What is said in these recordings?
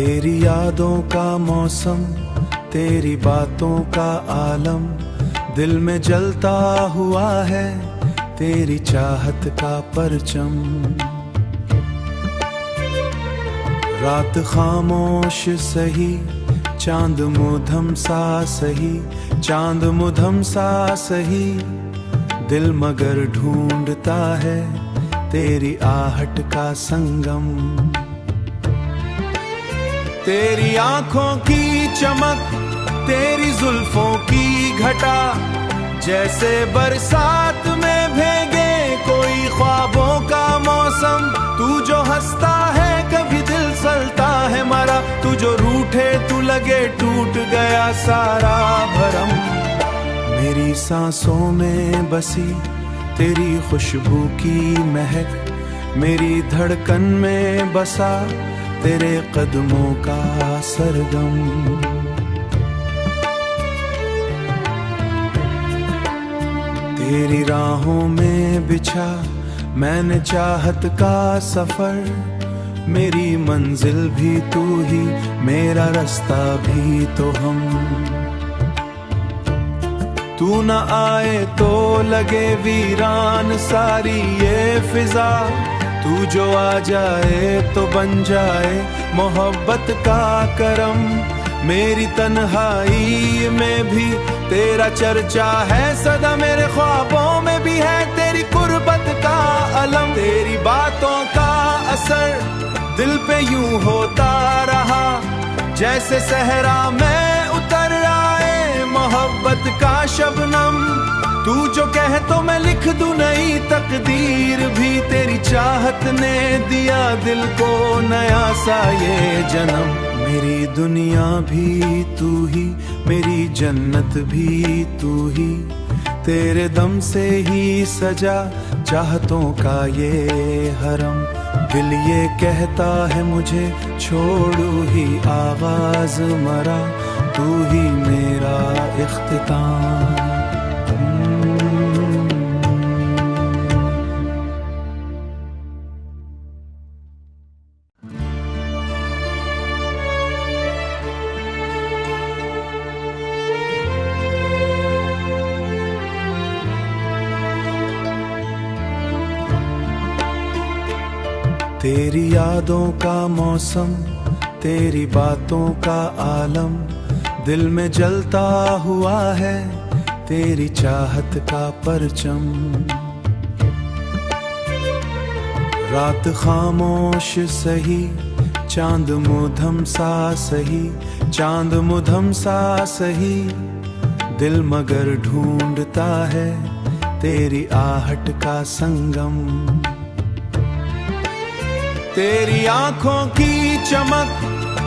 तेरी यादों का मौसम, तेरी बातों का आलम, दिल में जलता हुआ है तेरी चाहत का परचम। रात खामोश सही, चांद मुधम सा सही, चांद मुधम सा सही, दिल मगर ढूंढता है तेरी आहट का संगम। तेरी आंखों की चमक, तेरी जुल्फों की घटा, जैसे बरसात में भीगे कोई ख्वाबों का मौसम। तू जो हंसता है कभी दिल सलता है मरा, तू जो रूठे तू लगे टूट गया सारा भरम। मेरी सांसों में बसी तेरी खुशबू की महक, मेरी धड़कन में बसा तेरे कदमों का सरगम। तेरी राहों में बिछा मैंने चाहत का सफर, मेरी मंजिल भी तू ही, मेरा रास्ता भी तो हम। तू न आए तो लगे वीरान सारी ये फिजा, तू जो आ जाए तो बन जाए मोहब्बत का करम। मेरी तन्हाई में भी तेरा चर्चा है सदा, मेरे ख्वाबों में भी है तेरी कुर्बत का अलम। तेरी बातों का असर दिल पे यूं होता रहा, जैसे सहरा में उतर आए मोहब्बत का शबनम। तू जो कहे तो मैं लिख दूं नई तकदीर भी, तेरी चाहत ने दिया दिल को नया सा ये जन्म। मेरी दुनिया भी तू ही, मेरी जन्नत भी तू ही, तेरे दम से ही सजा चाहतों का ये हरम। दिल ये कहता है मुझे छोड़ू ही आवाज मरा, तू ही मेरा इख्तिताम। तेरी यादों का मौसम, तेरी बातों का आलम, दिल में जलता हुआ है तेरी चाहत का परचम। रात खामोश सही, चांद मुधम सा सही, चांद मुधम सा सही, दिल मगर ढूंढता है तेरी आहट का संगम। तेरी आंखों की चमक,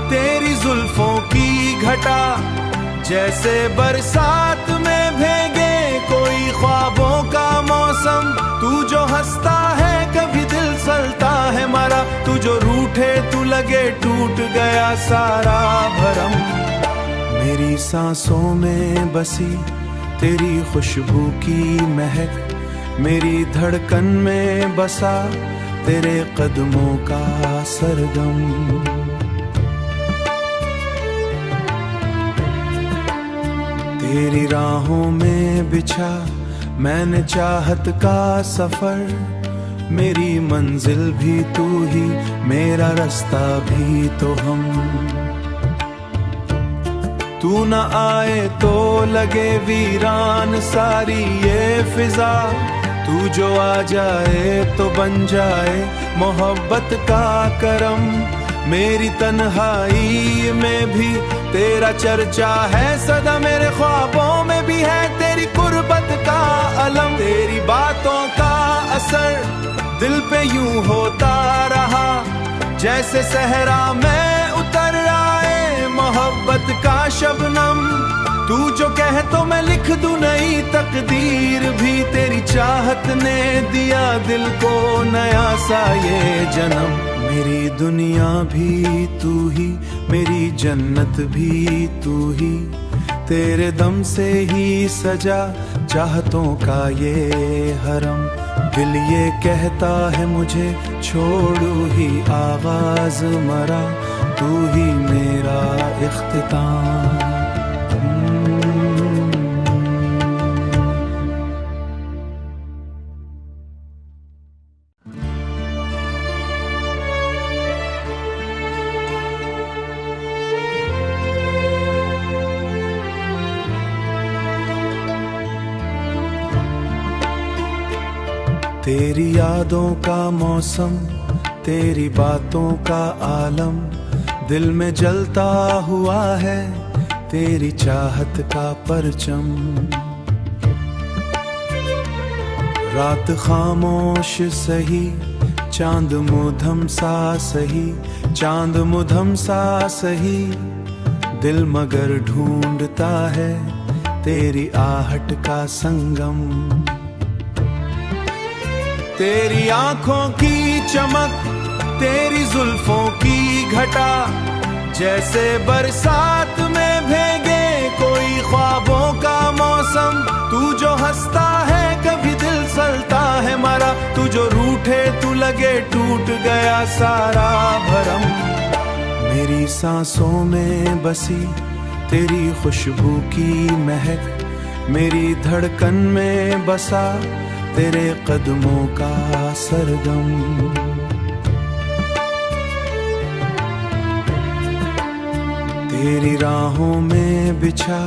तेरी जुल्फों की घटा, जैसे बरसात में भीगे कोई ख्वाबों का मौसम। तू जो हंसता है कभी दिल सलता है मरा, तू जो रूठे तू लगे टूट गया सारा भरम। मेरी सांसों में बसी तेरी खुशबू की महक, मेरी धड़कन में बसा तेरे कदमों का सरगम। तेरी राहों में बिछा मैंने चाहत का सफर, मेरी मंजिल भी तू ही, मेरा रास्ता भी तो हम। तू न आए तो लगे वीरान सारी ये फिजा, तू जो आ जाए तो बन जाए मोहब्बत का करम। मेरी तन्हाई में भी तेरा चर्चा है सदा, मेरे ख्वाबों में भी है तेरी कुर्बत का अलम। तेरी बातों का असर दिल पे यूं होता रहा, जैसे सहरा में उतर आए मोहब्बत का शबनम। तू जो कहे तो मैं लिख दूं नई तकदीर भी, तेरी चाहत ने दिया दिल को नया सा ये जन्म। मेरी दुनिया भी तू ही, मेरी जन्नत भी तू ही, तेरे दम से ही सजा चाहतों का ये हरम। दिल ये कहता है मुझे छोड़ू ही आवाज मरा, तू ही मेरा इख्तिताम। तेरी यादों का मौसम, तेरी बातों का आलम, दिल में जलता हुआ है तेरी चाहत का परचम। रात खामोश सही, चांद मुधम सा सही, चांद मुधम सा सही, दिल मगर ढूंढता है तेरी आहट का संगम। तेरी आंखों की चमक, तेरी जुल्फों की घटा, जैसे बरसात में भीगे कोई ख्वाबों का मौसम। तू जो हंसता है कभी दिल सलता है मरा, तू जो रूठे तू लगे टूट गया सारा भरम। मेरी सांसों में बसी तेरी खुशबू की महक, मेरी धड़कन में बसा तेरे कदमों का सरगम। तेरी राहों में बिछा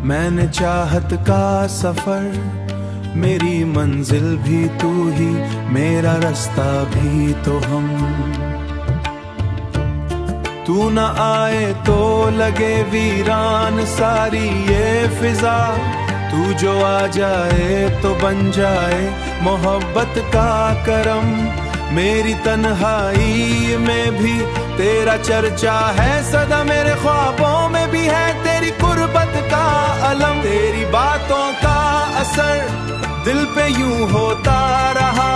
मैंने चाहत का सफर, मेरी मंजिल भी तू ही, मेरा रास्ता भी तो हम। तू न आए तो लगे वीरान सारी ये फिजा, तू जो आ जाए तो बन जाए मोहब्बत का करम। मेरी तन्हाई में भी तेरा चर्चा है सदा, मेरे ख्वाबों में भी है तेरी कुर्बत का अलम। तेरी बातों का असर दिल पे यूं होता रहा,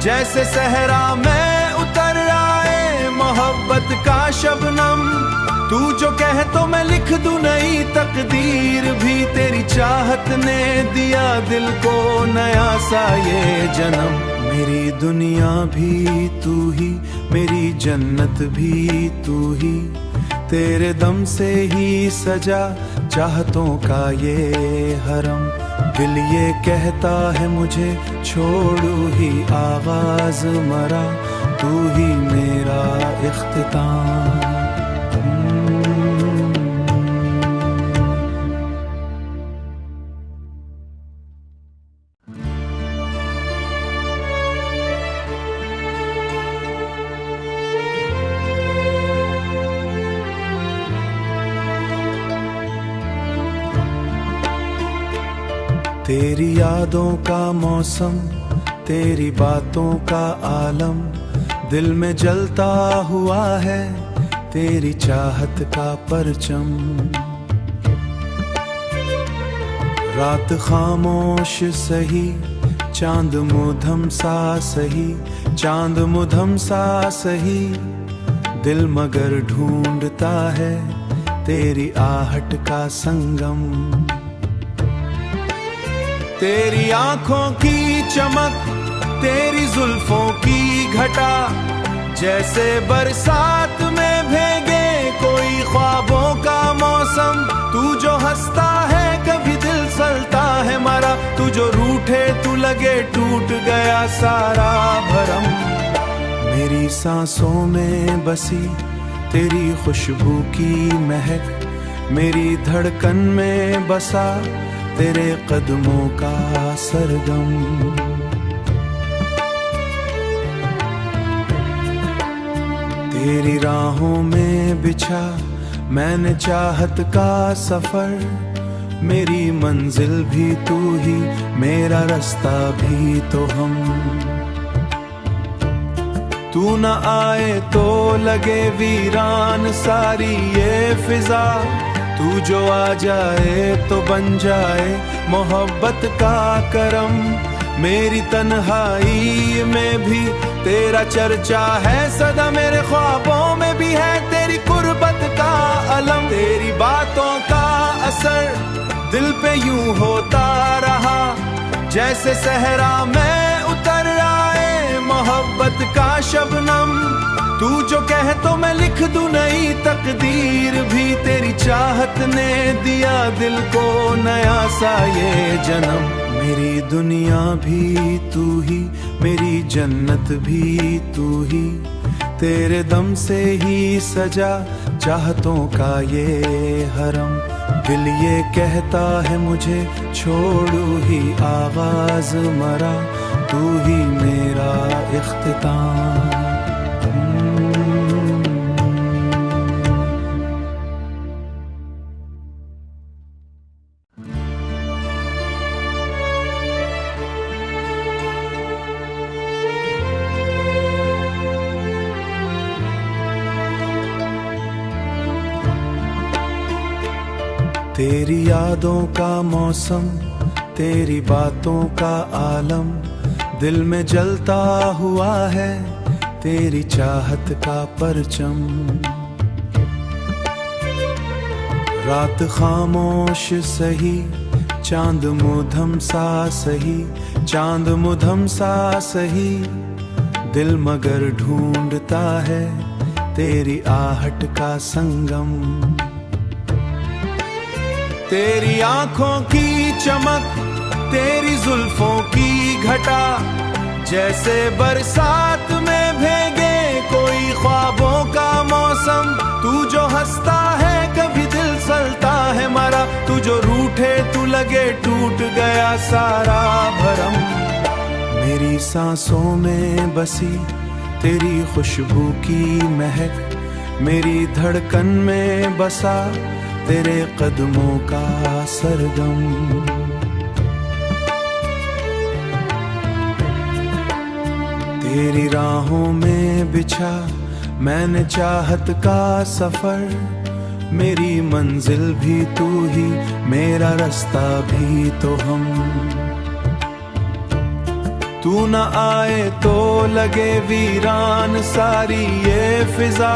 जैसे सहरा में उतर आए मोहब्बत का शबनम। तू जो कहे तो मैं लिख दूं नई तकदीर भी, तेरी चाहत ने दिया दिल को नया सा ये जन्म। मेरी दुनिया भी तू ही, मेरी जन्नत भी तू ही, तेरे दम से ही सजा चाहतों का ये हरम। दिल ये कहता है मुझे छोड़ू ही आवाज मरा, तू ही मेरा इख्तिताम। तेरी यादों का मौसम, तेरी बातों का आलम, दिल में जलता हुआ है तेरी चाहत का परचम। रात खामोश सही, चांद मुधम सा सही, चांद मुधम सा सही, दिल मगर ढूंढता है तेरी आहट का संगम। तेरी आंखों की चमक, तेरी जुल्फों की घटा, जैसे बरसात में भीगे कोई ख्वाबों का मौसम। तू जो हंसता है कभी दिल सलता है मरा, तू जो रूठे तू लगे टूट गया सारा भरम। मेरी सांसों में बसी तेरी खुशबू की महक, मेरी धड़कन में बसा तेरे कदमों का सरगम। तेरी राहों में बिछा मैंने चाहत का सफर, मेरी मंजिल भी तू ही, मेरा रास्ता भी तो हम। तू न आए तो लगे वीरान सारी ये फिजा, तू जो आ जाए तो बन जाए मोहब्बत का करम। मेरी तन्हाई में भी तेरा चर्चा है सदा, मेरे ख्वाबों में भी है तेरी कुर्बत का अलम। तेरी बातों का असर दिल पे यूं होता रहा, जैसे सहरा में उतर आए मोहब्बत का शबनम। तू जो कहे तो मैं लिख दूं नई तकदीर भी, तेरी चाहत ने दिया दिल को नया सा ये जन्म। मेरी दुनिया भी तू ही, मेरी जन्नत भी तू ही, तेरे दम से ही सजा चाहतों का ये हरम। दिल ये कहता है मुझे छोड़ू ही आवाज मरा, तू ही मेरा इख्तिताम। तेरी यादों का मौसम, तेरी बातों का आलम, दिल में जलता हुआ है तेरी चाहत का परचम। रात खामोश सही, चांद मुधम सा सही, चांद मुधम सा सही, दिल मगर ढूंढता है तेरी आहट का संगम। तेरी आंखों की चमक, तेरी जुल्फों की घटा, जैसे बरसात में भीगे कोई ख्वाबों का मौसम। तू जो हंसता है कभी दिल सलता है मरा, तू जो रूठे तू लगे टूट गया सारा भरम। मेरी सांसों में बसी तेरी खुशबू की महक, मेरी धड़कन में बसा तेरे कदमों का सरगम। तेरी राहों में बिछा मैंने चाहत का सफर, मेरी मंजिल भी तू ही, मेरा रास्ता भी तो हम। तू न आए तो लगे वीरान सारी ये फिजा,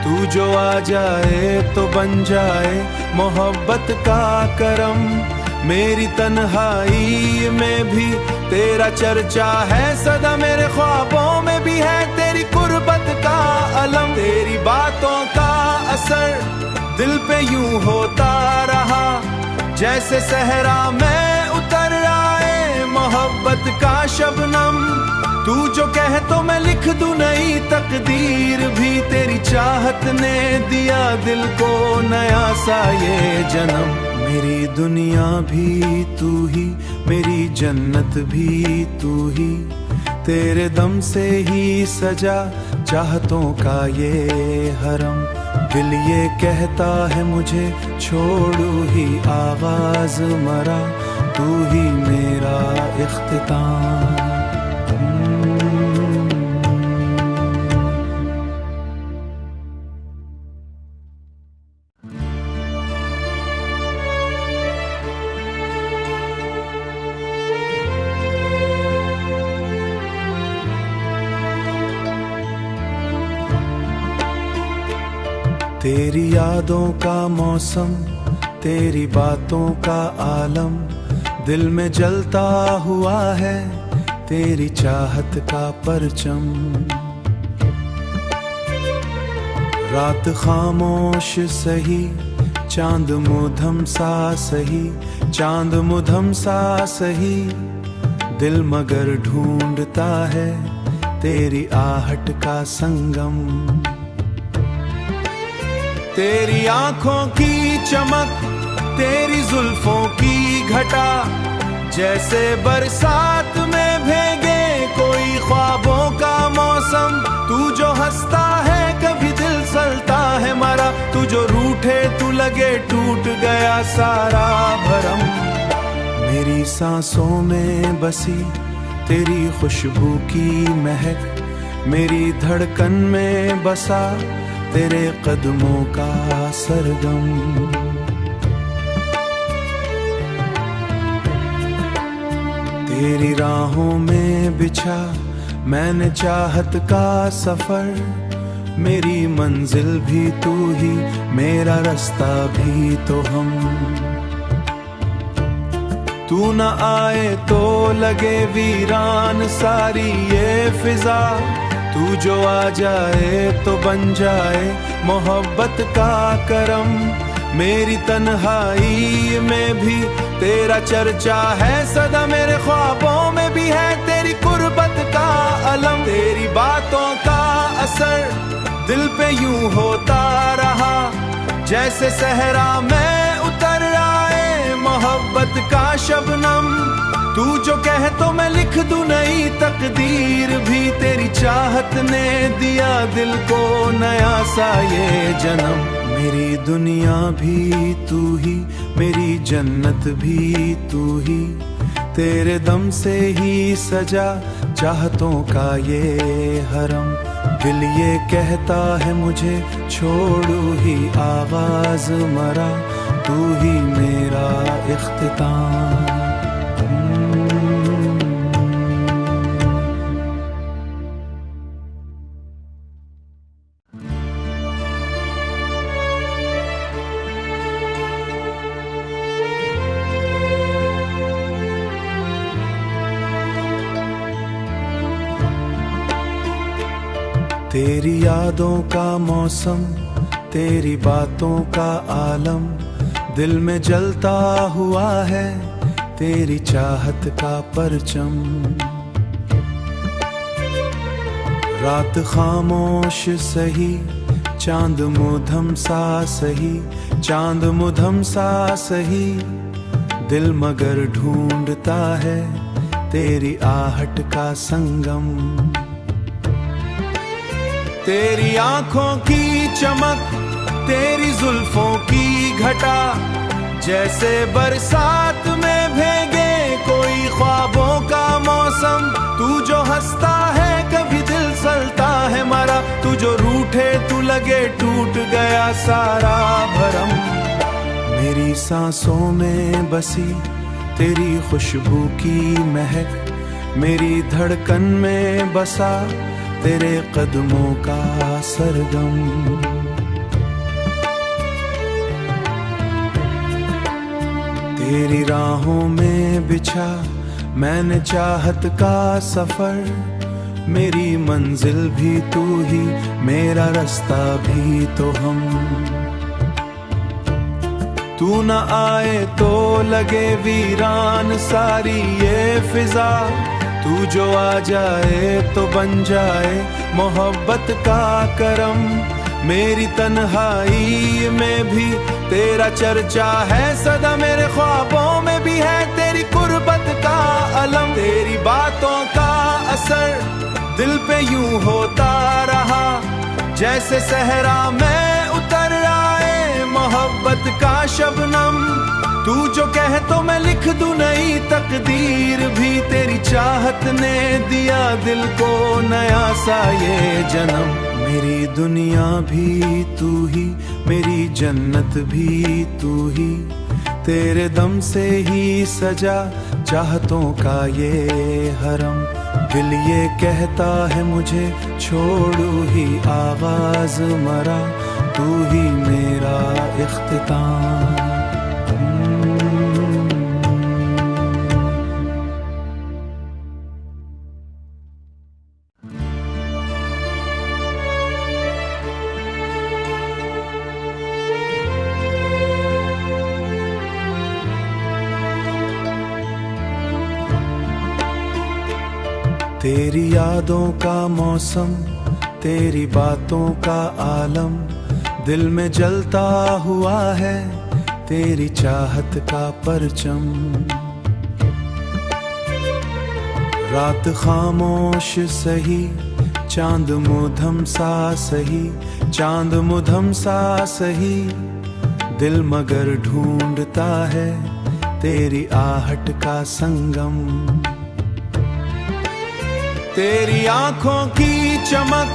तू जो आ जाए तो बन जाए मोहब्बत का करम। मेरी तन्हाई में भी तेरा चर्चा है सदा, मेरे ख्वाबों में भी है तेरी कुर्बत का अलम। तेरी बातों का असर दिल पे यूं होता रहा, जैसे सहरा में उतर आए मोहब्बत का शबनम। तू जो कहे तो मैं लिख दूं नई तकदीर भी, तेरी चाहत ने दिया दिल को नया सा ये जन्म। मेरी दुनिया भी तू ही, मेरी जन्नत भी तू ही, तेरे दम से ही सजा चाहतों का ये हरम। दिल ये कहता है मुझे छोड़ू ही आवाज मरा, तू ही मेरा इख्तिताम। तेरी यादों का मौसम, तेरी बातों का आलम, दिल में जलता हुआ है तेरी चाहत का परचम। रात खामोश सही, चांद मुधम सा सही, चांद मुधम सा सही, दिल मगर ढूंढता है तेरी आहट का संगम। तेरी आंखों की चमक, तेरी जुल्फों की घटा, जैसे बरसात में भीगे कोई ख्वाबों का मौसम। तू जो हंसता है कभी दिल सलता है मरा, तू जो रूठे तू लगे टूट गया सारा भरम। मेरी सांसों में बसी तेरी खुशबू की महक, मेरी धड़कन में बसा तेरे कदमों का सरगम। तेरी राहों में बिछा मैंने चाहत का सफर, मेरी मंजिल भी तू ही, मेरा रास्ता भी तो हम। तू न आए तो लगे वीरान सारी ये फिजा, तू जो आ जाए तो बन जाए मोहब्बत का करम। मेरी तन्हाई में भी तेरा चर्चा है सदा, मेरे ख्वाबों में भी है तेरी कुर्बत का अलम। तेरी बातों का असर दिल पे यूं होता रहा, जैसे सहरा में उतर आए मोहब्बत का शबनम। तू जो कहे तो मैं लिख दूं नई तकदीर भी, तेरी चाहत ने दिया दिल को नया सा ये जन्म। मेरी दुनिया भी तू ही, मेरी जन्नत भी तू ही, तेरे दम से ही सजा चाहतों का ये हरम। दिल ये कहता है मुझे छोड़ू ही आगाज मरा, तू ही मेरा इख्तिताम। तेरी यादों का मौसम, तेरी बातों का आलम, दिल में जलता हुआ है तेरी चाहत का परचम। रात खामोश सही, चांद मुधम सा सही, चांद मुधम सा सही, दिल मगर ढूंढता है तेरी आहट का संगम। तेरी आंखों की चमक, तेरी जुल्फों की घटा, जैसे बरसात में भीगे कोई ख्वाबों का मौसम। तू जो हंसता है कभी दिल सलता है मरा, तू जो रूठे तू लगे टूट गया सारा भरम। मेरी सांसों में बसी तेरी खुशबू की महक, मेरी धड़कन में बसा तेरे कदमों का सरगम। तेरी राहों में बिछा मैंने चाहत का सफर, मेरी मंजिल भी तू ही, मेरा रास्ता भी तो हम। तू न आए तो लगे वीरान सारी ये फिजा, तू जो आ जाए तो बन जाए मोहब्बत का करम। मेरी तन्हाई में भी तेरा चर्चा है सदा, मेरे ख्वाबों में भी है तेरी कुर्बत का अलम। तेरी बातों का असर दिल पे यूं होता रहा, जैसे सहरा में उतर आए मोहब्बत का शबनम। तू जो कहे तो मैं लिख दूं नई तकदीर भी, तेरी चाहत ने दिया दिल को नया सा ये जन्म। मेरी दुनिया भी तू ही, मेरी जन्नत भी तू ही, तेरे दम से ही सजा चाहतों का ये हरम। दिल ये कहता है मुझे छोड़ू ही आगाज मरा, तू ही मेरा इख्तिताम। तेरी यादों का मौसम, तेरी बातों का आलम, दिल में जलता हुआ है तेरी चाहत का परचम। रात खामोश सही, चांद मुधम सा सही, चांद मुधम सा सही, दिल मगर ढूंढता है तेरी आहट का संगम। तेरी आंखों की चमक,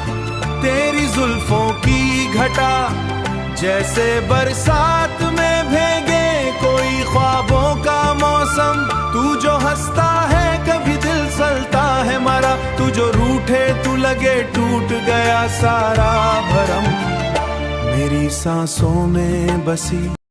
तेरी जुल्फों की घटा, जैसे बरसात में भीगे कोई ख्वाबों का मौसम। तू जो हंसता है कभी दिल सलता है मरा, तू जो रूठे तू लगे टूट गया सारा भरम। मेरी सांसों में बसी